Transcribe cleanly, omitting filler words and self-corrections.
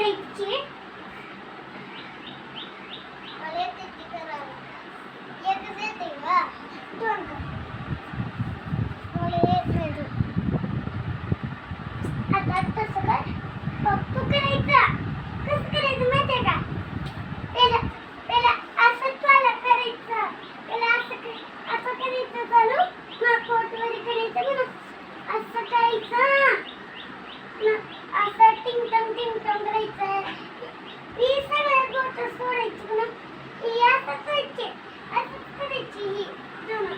करायची मला येते ती करायला एकच येते का दोन कर मला येत नाही तू आता तसं कर पप्पू करायचं कसं करायचं माहिती आहे का पहिला पहिला असं चालू करायचं पहिला असं करायचं चालू मग पोटवर करायचं मग असं करायचं असं टिंग टंग करायचं ही सगळ्या गोष्ट सोडायची ना ही असं करायची ही दोन